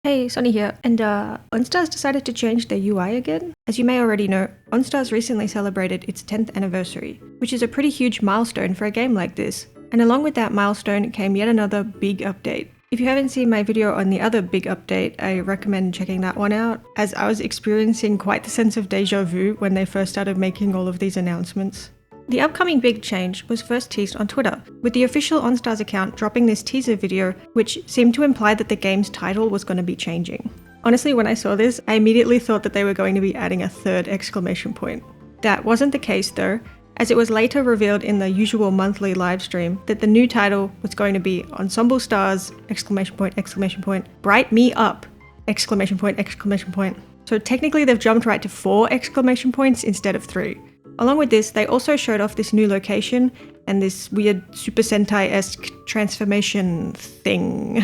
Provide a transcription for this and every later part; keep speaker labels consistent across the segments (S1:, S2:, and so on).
S1: Hey, Sonny here, and enstars decided to change their UI again. As you may already know, enstars recently celebrated its 10th anniversary, which is a pretty huge milestone for a game like this. And along with that milestone came yet another big update. If you haven't seen my video on the other big update, I recommend checking that one out, as I was experiencing quite the sense of deja vu when they first started making all of these announcements. The upcoming big change was first teased on Twitter, with the official enstars account dropping this teaser video, which seemed to imply that the game's title was going to be changing. Honestly, when I saw this, I immediately thought that they were going to be adding a third exclamation point. That wasn't the case though, as it was later revealed in the usual monthly livestream that the new title was going to be Ensemble Stars! Bright Me Up! So technically they've jumped right to 4 exclamation points instead of 3. Along with this, they also showed off this new location and this weird Super Sentai-esque transformation thing.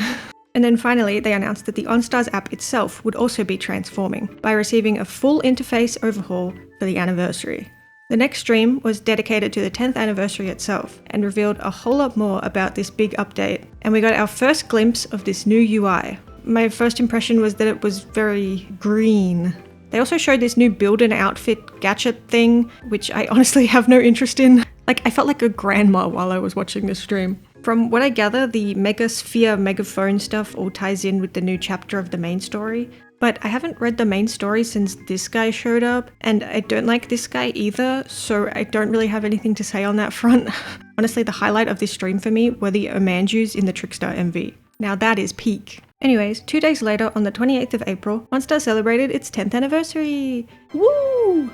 S1: And then finally, they announced that the enstars app itself would also be transforming by receiving a full interface overhaul for the anniversary. The next stream was dedicated to the 10th anniversary itself and revealed a whole lot more about this big update, and we got our first glimpse of this new UI. My first impression was that it was very green. They also showed this new build an outfit gacha thing, which I honestly have no interest in. I felt like a grandma while I was watching this stream. From what I gather, the Megasphere Megaphone stuff all ties in with the new chapter of the main story, but I haven't read the main story since this guy showed up, and I don't like this guy either, so I don't really have anything to say on that front. Honestly, the highlight of this stream for me were the Omanjus in the Trickstar MV. Now that is peak. Anyways, 2 days later, on the 28th of April, enstars celebrated its 10th anniversary! Woo!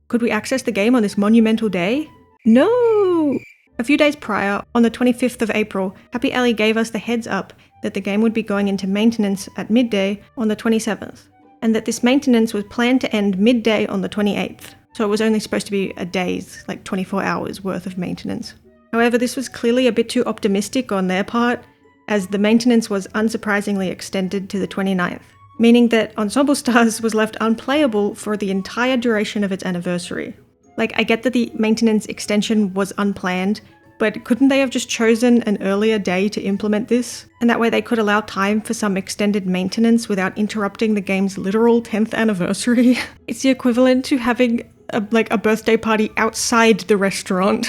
S1: Could we access the game on this monumental day? No! A few days prior, on the 25th of April, Happy Ellie gave us the heads up that the game would be going into maintenance at midday on the 27th, and that this maintenance was planned to end midday on the 28th, so it was only supposed to be a day's, 24 hours worth of maintenance. However, this was clearly a bit too optimistic on their part, as the maintenance was unsurprisingly extended to the 29th, meaning that Ensemble Stars was left unplayable for the entire duration of its anniversary. I get that the maintenance extension was unplanned, but couldn't they have just chosen an earlier day to implement this? And that way they could allow time for some extended maintenance without interrupting the game's literal 10th anniversary? It's the equivalent to having a birthday party outside the restaurant.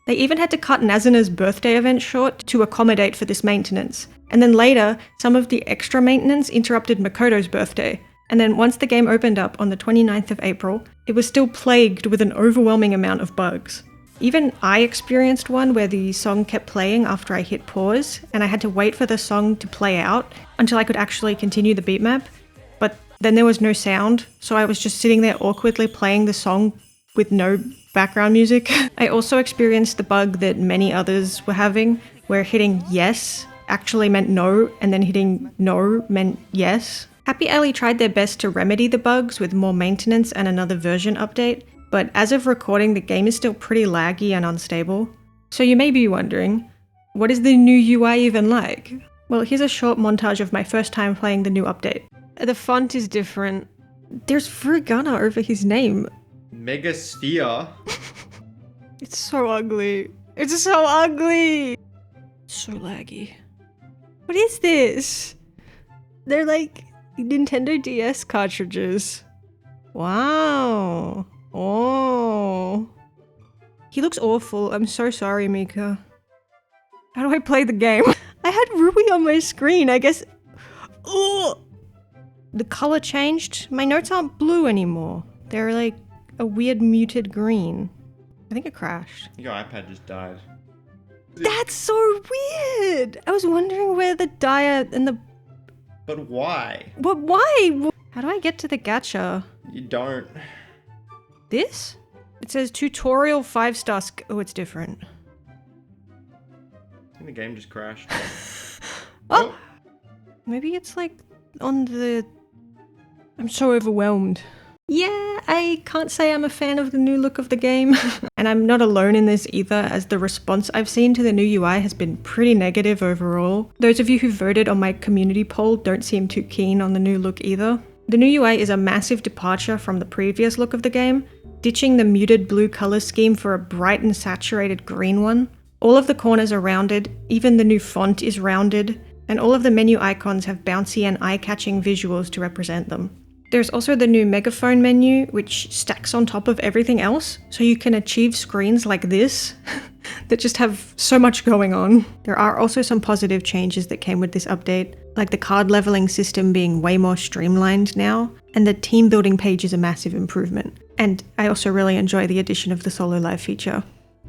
S1: They even had to cut Nazuna's birthday event short to accommodate for this maintenance. And then later, some of the extra maintenance interrupted Makoto's birthday. And then once the game opened up on the 29th of April, it was still plagued with an overwhelming amount of bugs. Even I experienced one where the song kept playing after I hit pause, and I had to wait for the song to play out until I could actually continue the beat map. But then there was no sound, so I was just sitting there awkwardly playing the song with no background music. I also experienced the bug that many others were having, where hitting yes actually meant no, and then hitting no meant yes. Happy Ellie tried their best to remedy the bugs with more maintenance and another version update, but as of recording, the game is still pretty laggy and unstable. So you may be wondering, what is the new UI even like? Well, here's a short montage of my first time playing the new update. The font is different. There's furigana over his name.
S2: Megasphere.
S1: It's so ugly. It's so ugly! So laggy. What is this? They're like Nintendo DS cartridges. Wow. Oh. He looks awful. I'm so sorry, Mika. How do I play the game? I had Ruby on my screen, I guess. Oh! The color changed. My notes aren't blue anymore. They're like a weird muted green. I think it crashed.
S2: Your iPad just died.
S1: That's so weird! I was wondering where the dia and the...
S2: But why?
S1: But why? How do I get to the gacha?
S2: You don't.
S1: This? It says tutorial 5-star oh, it's different.
S2: I think the game just crashed.
S1: Oh! Maybe it's on the... I'm so overwhelmed. Yeah, I can't say I'm a fan of the new look of the game. And I'm not alone in this either, as the response I've seen to the new UI has been pretty negative overall. Those of you who voted on my community poll don't seem too keen on the new look either. The new UI is a massive departure from the previous look of the game, ditching the muted blue color scheme for a bright and saturated green one. All of the corners are rounded, even the new font is rounded, and all of the menu icons have bouncy and eye-catching visuals to represent them. There's also the new megaphone menu, which stacks on top of everything else, so you can achieve screens like this that just have so much going on. There are also some positive changes that came with this update, like the card leveling system being way more streamlined now, and the team building page is a massive improvement. And I also really enjoy the addition of the solo live feature.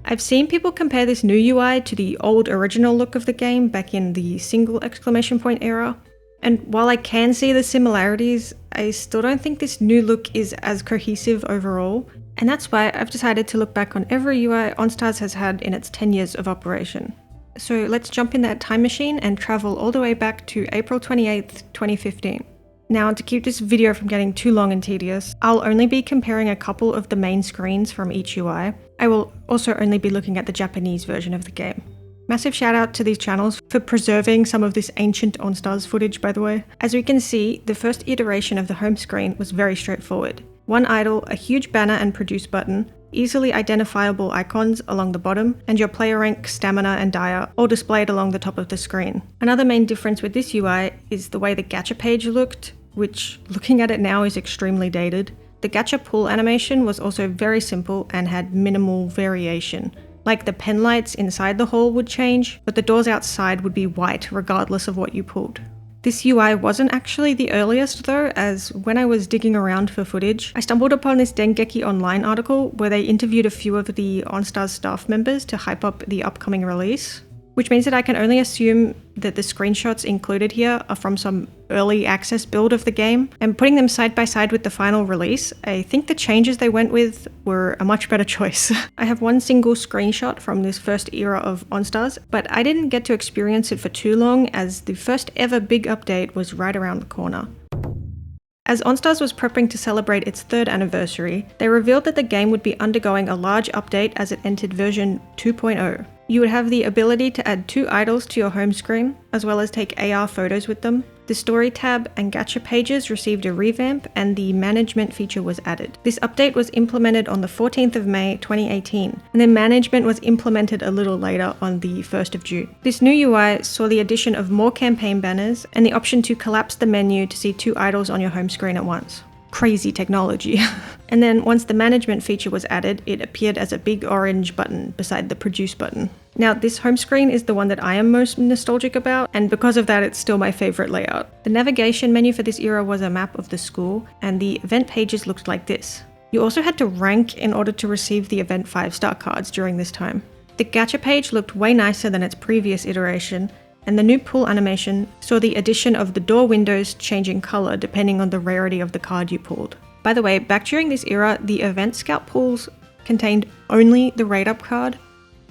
S1: I've seen people compare this new UI to the old original look of the game back in the single exclamation point era. And while I can see the similarities, I still don't think this new look is as cohesive overall, and that's why I've decided to look back on every UI OnStars has had in its 10 years of operation. So let's jump in that time machine and travel all the way back to April 28th, 2015. Now, to keep this video from getting too long and tedious, I'll only be comparing a couple of the main screens from each UI. I will also only be looking at the Japanese version of the game. Massive shout out to these channels for preserving some of this ancient OnStars footage, by the way. As we can see, the first iteration of the home screen was very straightforward. One idle, a huge banner and produce button, easily identifiable icons along the bottom, and your player rank, stamina, and dia all displayed along the top of the screen. Another main difference with this UI is the way the gacha page looked, which, looking at it now, is extremely dated. The gacha pull animation was also very simple and had minimal variation. Like the pen lights inside the hall would change, but the doors outside would be white regardless of what you pulled. This UI wasn't actually the earliest though, as when I was digging around for footage, I stumbled upon this Dengeki Online article where they interviewed a few of the OnStars staff members to hype up the upcoming release, which means that I can only assume that the screenshots included here are from some early access build of the game, and putting them side by side with the final release, I think the changes they went with were a much better choice. I have one single screenshot from this first era of OnStars, but I didn't get to experience it for too long as the first ever big update was right around the corner. As OnStars was prepping to celebrate its 3rd anniversary, they revealed that the game would be undergoing a large update as it entered version 2.0. You would have the ability to add 2 idols to your home screen, as well as take AR photos with them. The story tab and gacha pages received a revamp, and the management feature was added. This update was implemented on the 14th of May 2018, and then management was implemented a little later on the 1st of June. This new UI saw the addition of more campaign banners and the option to collapse the menu to see 2 idols on your home screen at once. Crazy technology. And then once the management feature was added, it appeared as a big orange button beside the produce button. Now, this home screen is the one that I am most nostalgic about, and because of that, it's still my favorite layout. The navigation menu for this era was a map of the school, and the event pages looked like this. You also had to rank in order to receive the event 5-star cards during this time. The gacha page looked way nicer than its previous iteration, and the new pull animation saw the addition of the door windows changing color depending on the rarity of the card you pulled. By the way, back during this era, the event scout pulls contained only the rate up card.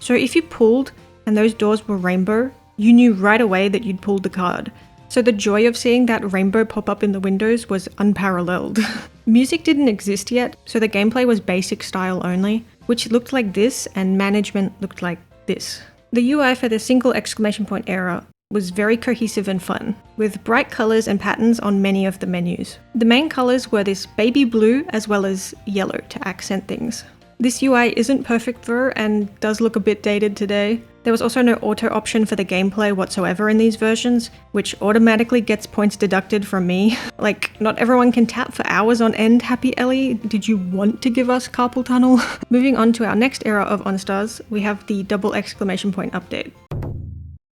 S1: So if you pulled and those doors were rainbow, you knew right away that you'd pulled the card. So the joy of seeing that rainbow pop up in the windows was unparalleled. Music didn't exist yet, so the gameplay was basic style only, which looked like this and management looked like this. The UI for the single exclamation point era was very cohesive and fun, with bright colours and patterns on many of the menus. The main colours were this baby blue as well as yellow to accent things. This UI isn't perfect though, and does look a bit dated today. There was also no auto option for the gameplay whatsoever in these versions, which automatically gets points deducted from me. Like, not everyone can tap for hours on end, Happy Ellie. Did you want to give us carpal tunnel? Moving on to our next era of OnStars, we have the double exclamation point update.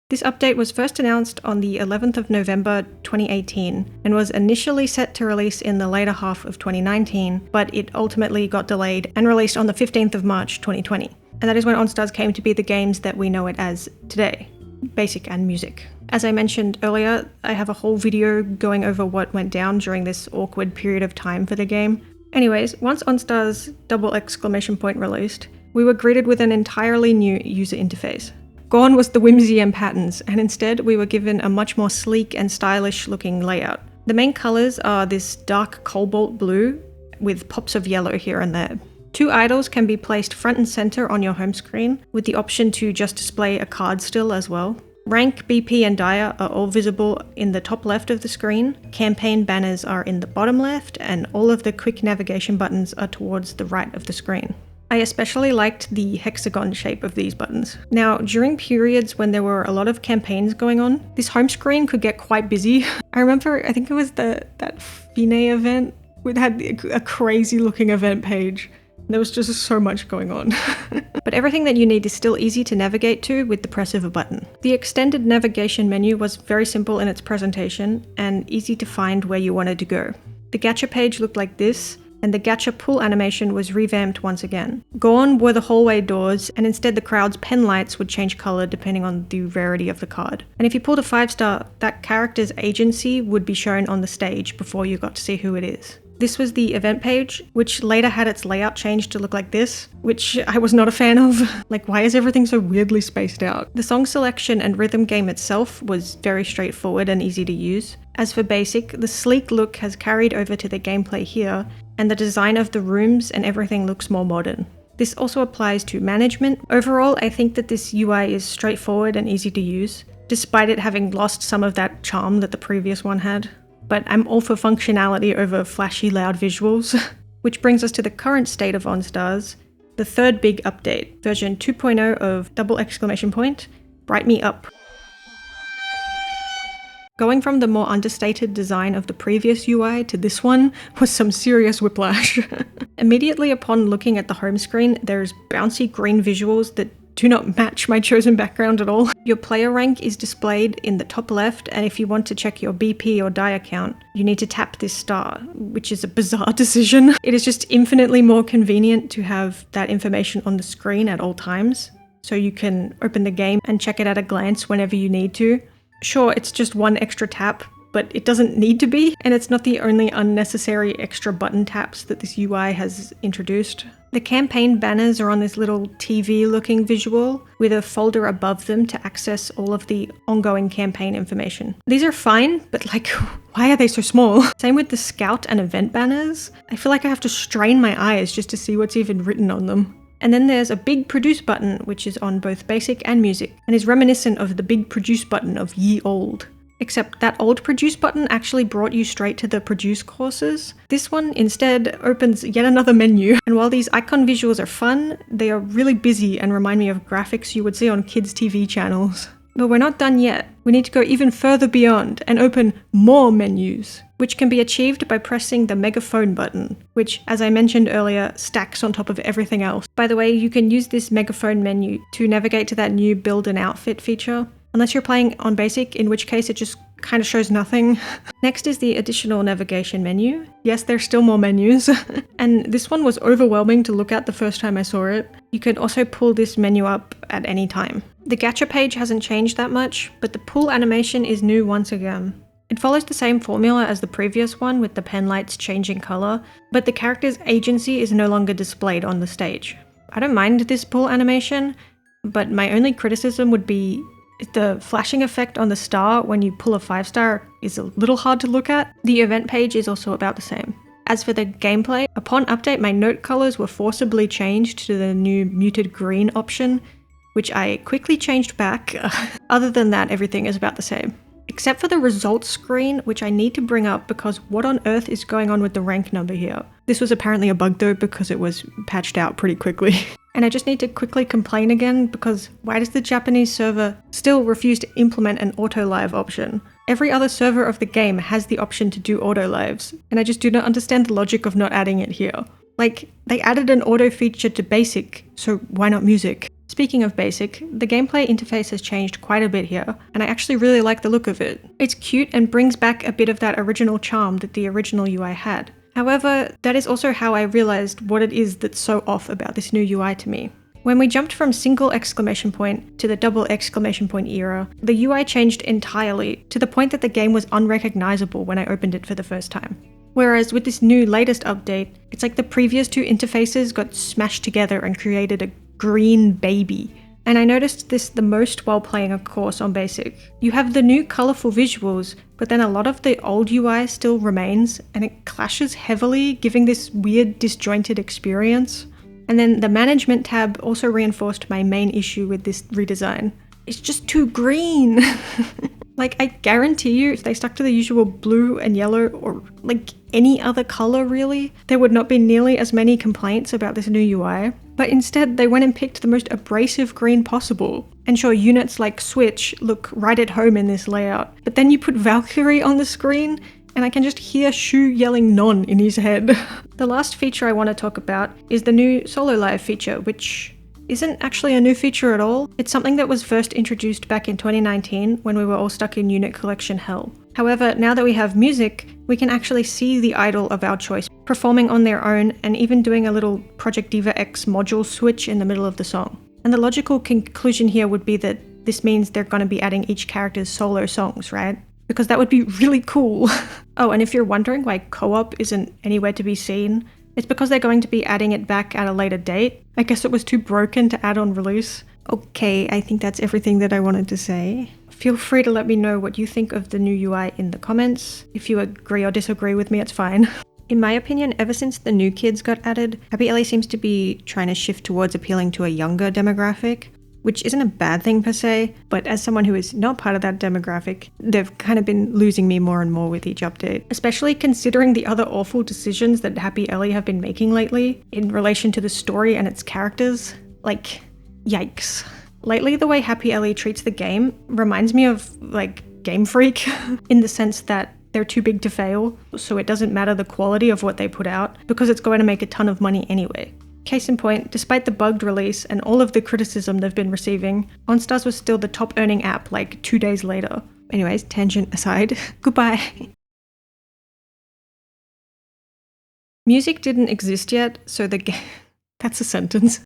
S1: This update was first announced on the 11th of November 2018 and was initially set to release in the later half of 2019, but it ultimately got delayed and released on the 15th of March 2020. And that is when OnStars came to be the games that we know it as today, Basic and Music. As I mentioned earlier, I have a whole video going over what went down during this awkward period of time for the game. Anyways, once OnStars double exclamation point released, we were greeted with an entirely new user interface. Gone was the whimsy and patterns, and instead we were given a much more sleek and stylish looking layout. The main colours are this dark cobalt blue with pops of yellow here and there. 2 idols can be placed front and centre on your home screen, with the option to just display a card still as well. Rank, BP and dia are all visible in the top left of the screen, campaign banners are in the bottom left, and all of the quick navigation buttons are towards the right of the screen. I especially liked the hexagon shape of these buttons. Now, during periods when there were a lot of campaigns going on, this home screen could get quite busy. I remember, I think it was that Fine event. We had a crazy looking event page. There was just so much going on. But everything that you need is still easy to navigate to with the press of a button. The extended navigation menu was very simple in its presentation and easy to find where you wanted to go. The gacha page looked like this, and the gacha pull animation was revamped once again. Gone were the hallway doors, and instead the crowd's pen lights would change color depending on the rarity of the card. And if you pulled a 5-star, that character's agency would be shown on the stage before you got to see who it is. This was the event page, which later had its layout changed to look like this, which I was not a fan of. Like, why is everything so weirdly spaced out? The song selection and rhythm game itself was very straightforward and easy to use. As for basic, the sleek look has carried over to the gameplay here, and the design of the rooms and everything looks more modern. This also applies to management. Overall, I think that this UI is straightforward and easy to use, despite it having lost some of that charm that the previous one had. But I'm all for functionality over flashy, loud visuals. Which brings us to the current state of OnStars, the third big update, version 2.0 of Bright Me Up. Going from the more understated design of the previous UI to this one was some serious whiplash. Immediately upon looking at the home screen, there's bouncy green visuals that do not match my chosen background at all. Your player rank is displayed in the top left, and if you want to check your BP or die account, you need to tap this star, which is a bizarre decision. It is just infinitely more convenient to have that information on the screen at all times, so you can open the game and check it at a glance whenever you need to. Sure, it's just one extra tap, but it doesn't need to be, and it's not the only unnecessary extra button taps that this UI has introduced. The campaign banners are on this little TV-looking visual with a folder above them to access all of the ongoing campaign information. These are fine, but like, why are they so small? Same with the scout and event banners. I feel like I have to strain my eyes just to see what's even written on them. And then there's a big produce button, which is on both basic and music, and is reminiscent of the big produce button of ye olde. Except that old produce button actually brought you straight to the produce courses. This one instead opens yet another menu. And while these icon visuals are fun, they are really busy and remind me of graphics you would see on kids' TV channels. But we're not done yet. We need to go even further beyond and open more menus, which can be achieved by pressing the megaphone button, which, as I mentioned earlier, stacks on top of everything else. By the way, you can use this megaphone menu to navigate to that new build an outfit feature. Unless you're playing on basic, in which case it just kind of shows nothing. Next is the additional navigation menu. Yes, there's still more menus. And this one was overwhelming to look at the first time I saw it. You can also pull this menu up at any time. The gacha page hasn't changed that much, but the pull animation is new once again. It follows the same formula as the previous one with the pen lights changing color, but the character's agency is no longer displayed on the stage. I don't mind this pull animation, but my only criticism would be the flashing effect on the star when you pull a 5-star is a little hard to look at. The event page is also about the same. As for the gameplay, upon update my note colors were forcibly changed to the new muted green option, which I quickly changed back. Other than that, everything is about the same. Except for the results screen, which I need to bring up because what on earth is going on with the rank number here? This was apparently a bug though because it was patched out pretty quickly. And I just need to quickly complain again because why does the Japanese server still refuse to implement an auto live option? Every other server of the game has the option to do auto lives, and I just do not understand the logic of not adding it here. Like, they added an auto feature to basic, so why not music? Speaking of basic, the gameplay interface has changed quite a bit here, and I actually really like the look of it. It's cute and brings back a bit of that original charm that the original UI had. However, that is also how I realized what it is that's so off about this new UI to me. When we jumped from single exclamation point to the double exclamation point era, the UI changed entirely to the point that the game was unrecognizable when I opened it for the first time. Whereas with this new latest update, it's like the previous two interfaces got smashed together and created a green baby. And I noticed this the most while playing a course on basic. You have the new colorful visuals, but then a lot of the old UI still remains, and it clashes heavily, giving this weird disjointed experience. And then the management tab also reinforced my main issue with this redesign. It's just too green. Like, I guarantee you, if they stuck to the usual blue and yellow, or like any other color really, there would not be nearly as many complaints about this new UI. But instead, they went and picked the most abrasive green possible. And sure, units like Switch look right at home in this layout. But then you put Valkyrie on the screen, and I can just hear Shu yelling non in his head. The last feature I want to talk about is the new Solo Live feature, which isn't actually a new feature at all. It's something that was first introduced back in 2019 when we were all stuck in unit collection hell. However, now that we have music, we can actually see the idol of our choice performing on their own and even doing a little Project Diva X module switch in the middle of the song. And the logical conclusion here would be that this means they're going to be adding each character's solo songs, right? Because that would be really cool. Oh, and if you're wondering why co-op isn't anywhere to be seen, it's because they're going to be adding it back at a later date. I guess it was too broken to add on release. Okay, I think that's everything that I wanted to say. Feel free to let me know what you think of the new UI in the comments. If you agree or disagree with me, it's fine. In my opinion, ever since the new kids got added, Happy Ellie seems to be trying to shift towards appealing to a younger demographic, which isn't a bad thing per se, but as someone who is not part of that demographic, they've kind of been losing me more and more with each update. Especially considering the other awful decisions that Happy Ellie have been making lately in relation to the story and its characters. Like, yikes. Lately, the way Happy Ellie treats the game reminds me of, like, Game Freak, in the sense that they're too big to fail, so it doesn't matter the quality of what they put out, because it's going to make a ton of money anyway. Case in point, despite the bugged release and all of the criticism they've been receiving, OnStars was still the top earning app like 2 days later. Anyways, tangent aside, goodbye. Music didn't exist yet, so the game... That's a sentence.